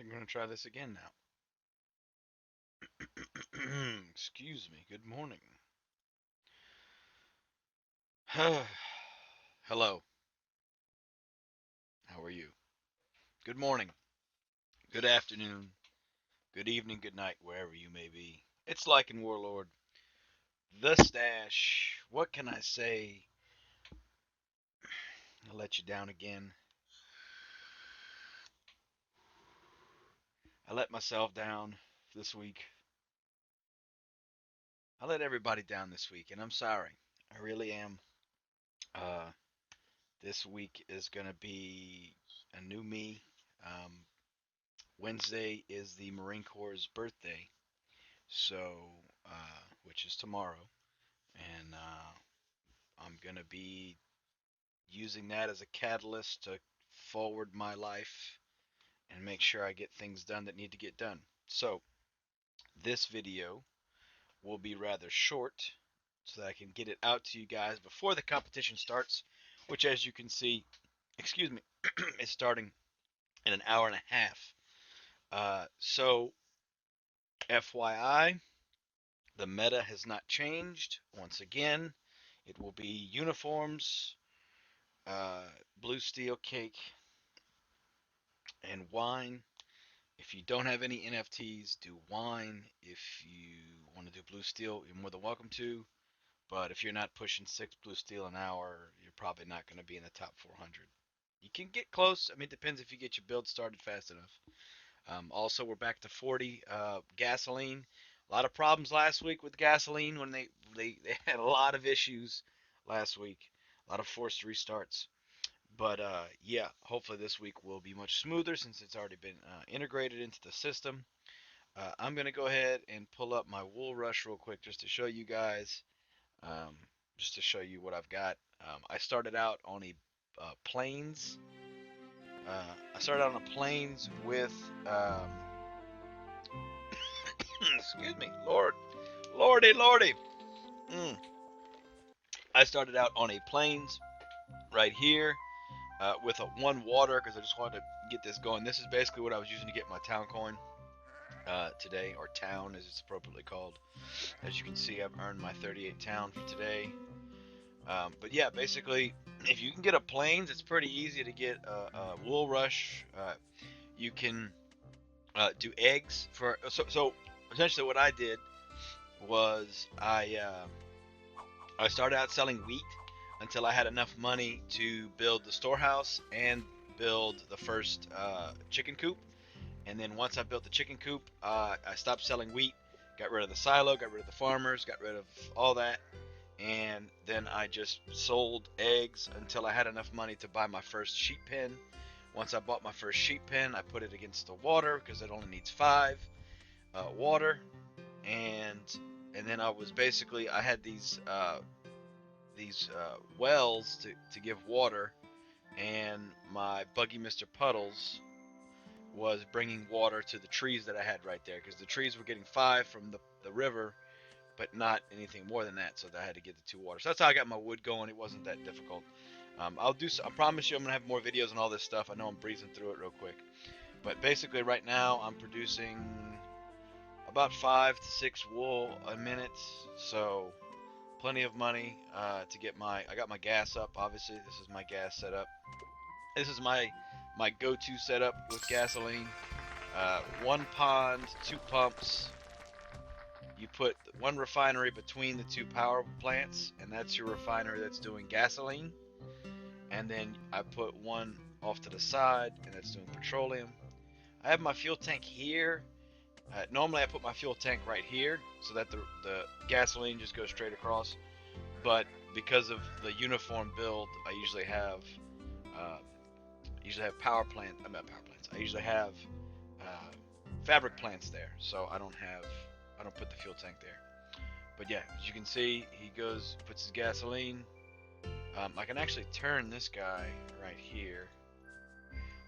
think we're going to try this again now. Excuse me. Good morning. Hello. How are you? Good morning. Good afternoon. Good evening. Good night, wherever you may be. It's like in Warlord. The Stash. What can I say? I let you down again. I let myself down this week. I let everybody down this week, and I'm sorry. I really am. Uh, this week is going to be a new me. Um, Wednesday is the Marine Corps' birthday, so which is tomorrow, and I'm gonna be using that as a catalyst to forward my life and make sure I get things done that need to get done. So this video will be rather short, so that I can get it out to you guys before the competition starts, which, as you can see, excuse me, is starting in an hour and a half. So FYI, the meta has not changed. Once again, it will be uniforms, uh, blue steel cake, and wine. If you don't have any NFTs, do wine. If you want to do blue steel, you're more than welcome to. But if you're not pushing 6 blue steel an hour, you're probably not going to be in the top 400. You can get close. I mean, it depends if you get your build started fast enough. Also, we're back to 40 gasoline. A lot of problems last week with gasoline when they had a lot of issues last week. A lot of forced restarts. But yeah, hopefully this week will be much smoother since it's already been integrated into the system. I'm going to go ahead and pull up my wool rush real quick just to show you guys, um, just to show you what I've got. I started out on a plains. I started out on a plains with excuse me, lordy. Mm. I started out on a plains right here with a one water because I just wanted to get this going. This is basically what I was using to get my town coin today, or town as it's appropriately called. As you can see, I've earned my 38 town for today. But yeah, basically, if you can get a plains, it's pretty easy to get a wool rush. You can do eggs for so essentially what I did was I started out selling wheat until I had enough money to build the storehouse and build the first chicken coop. And then once I built the chicken coop, I stopped selling wheat, got rid of the silo, got rid of the farmers, got rid of all that. And then I just sold eggs until I had enough money to buy my first sheep pen. Once I bought my first sheep pen, I put it against the water because it only needs 5 water. And then I had these wells to give water, and my buggy Mr. Puddles was bringing water to the trees that I had right there because the trees were getting 5 from the river, but not anything more than that. So I had to get the 2 water. So that's how I got my wood going. It wasn't that difficult. I promise you, I'm gonna have more videos on all this stuff. I know I'm breezing through it real quick, but basically right now I'm producing about 5 to 6 wool a minute. So plenty of money to get I got my gas up. Obviously, this is my gas setup. This is my go-to setup with gasoline. 1 pond, 2 pumps. You put one refinery between the 2 power plants, and that's your refinery that's doing gasoline. And then I put one off to the side, and that's doing petroleum. I have my fuel tank here. Normally I put my fuel tank right here so that the gasoline just goes straight across. But because of the uniform build, I uh, usually have power plant. I'm not power plants. I usually have uh, fabric plants there, so I don't put the fuel tank there. But yeah, as you can see, he puts his gasoline. I can actually turn this guy right here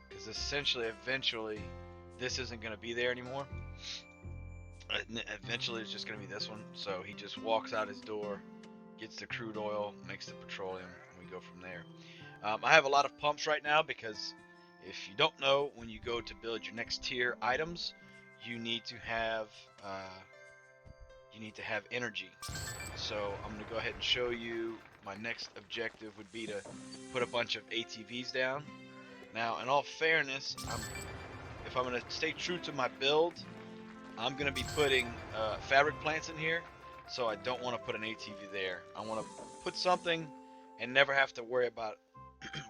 because essentially, eventually, this isn't going to be there anymore. Eventually, it's just going to be this one. So he just walks out his door, gets the crude oil, makes the petroleum, and we go from there. I have a lot of pumps right now because If you don't know, when you go to build your next tier items, you need to have energy. So I'm gonna go ahead and show you. My next objective would be to put a bunch of ATVs down. Now, in all fairness, if I'm gonna stay true to my build, I'm gonna be putting fabric plants in here. So I don't want to put an ATV there. I want to put something and never have to worry about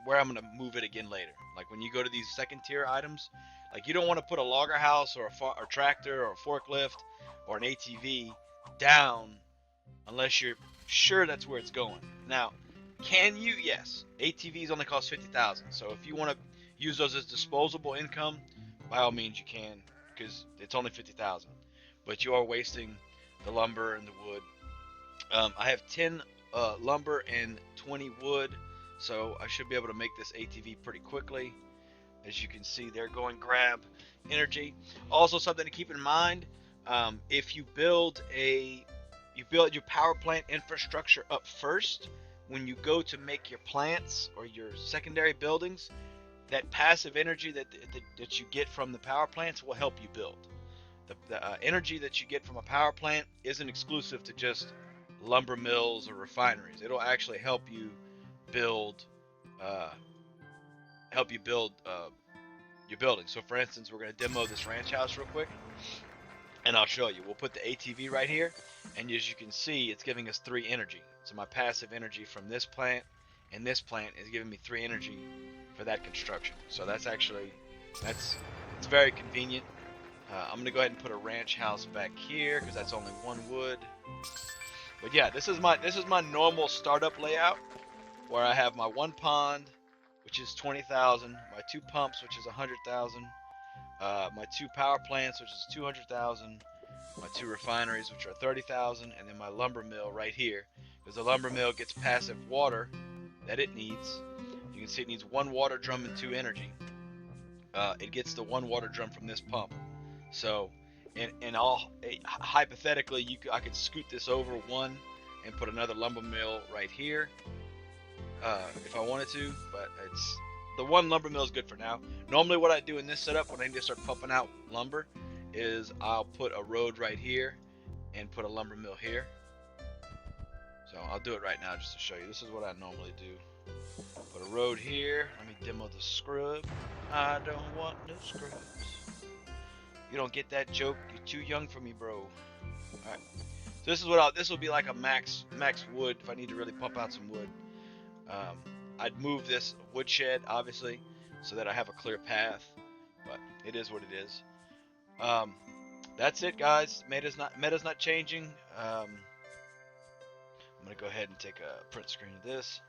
where I'm gonna move it again later. Like when you go to these second tier items, like you don't want to put a logger house or a tractor or a forklift or an ATV down unless you're sure that's where it's going. Now, can you? Yes. ATVs only cost 50,000. So if you want to use those as disposable income, by all means you can, because it's only 50,000. But you are wasting the lumber and the wood. I have 10 lumber and 20 wood, so I should be able to make this ATV pretty quickly. As you can see, they're going grab energy. Also, something to keep in mind: if you build your power plant infrastructure up first, when you go to make your plants or your secondary buildings, that passive energy that you get from the power plants will help you build. The energy that you get from a power plant isn't exclusive to just lumber mills or refineries. It'll actually help you build uh, your building. So for instance, we're going to demo this ranch house real quick, and I'll show you. We'll put the ATV right here, and as you can see, it's giving us 3 energy. So my passive energy from this plant and this plant is giving me 3 energy for that construction. So it's very convenient. I'm gonna go ahead and put a ranch house back here because that's only 1 wood. But yeah, this is my normal startup layout, where I have my 1 pond, which is 20,000, my 2 pumps, which is 100,000, my 2 power plants, which is 200,000, my 2 refineries, which are 30,000, and then my lumber mill right here, because the lumber mill gets passive water that it needs. You can see it needs 1 water drum and 2 energy. It gets the 1 water drum from this pump. So, hypothetically, I could scoot this over 1 and put another lumber mill right here, if I wanted to. But the 1 lumber mill is good for now. Normally, what I do in this setup when I need to start pumping out lumber is I'll put a road right here and put a lumber mill here. So I'll do it right now just to show you. This is what I normally do. Put a road here. Let me demo the scrub. I don't want no scrubs. You don't get that joke. You're too young for me, bro. Alright. So this will be like a max wood if I need to really pump out some wood. I'd move this woodshed, obviously, so that I have a clear path. But it is what it is. That's it, guys. Meta's not changing. I'm gonna go ahead and take a print screen of this.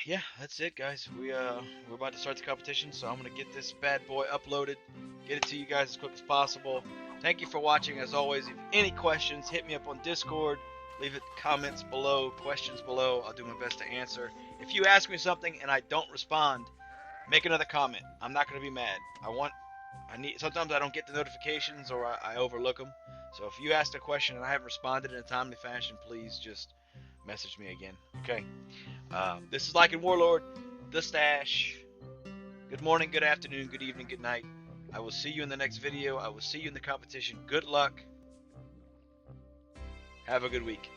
Yeah, that's it, guys. We're about to start the competition, so I'm gonna get this bad boy uploaded, get it to you guys as quick as possible. Thank you for watching. As always, if you have any questions, hit me up on Discord. Leave it comments below, questions below. I'll do my best to answer. If you ask me something and I don't respond, make another comment. I'm not gonna be mad. Sometimes I don't get the notifications or I overlook them. So if you asked a question and I haven't responded in a timely fashion, please just message me again. Okay. This is Lycan Warlord, the Stash. Good morning, good afternoon, good evening, good night. I will see you in the next video. I will see you in the competition. Good luck. Have a good week.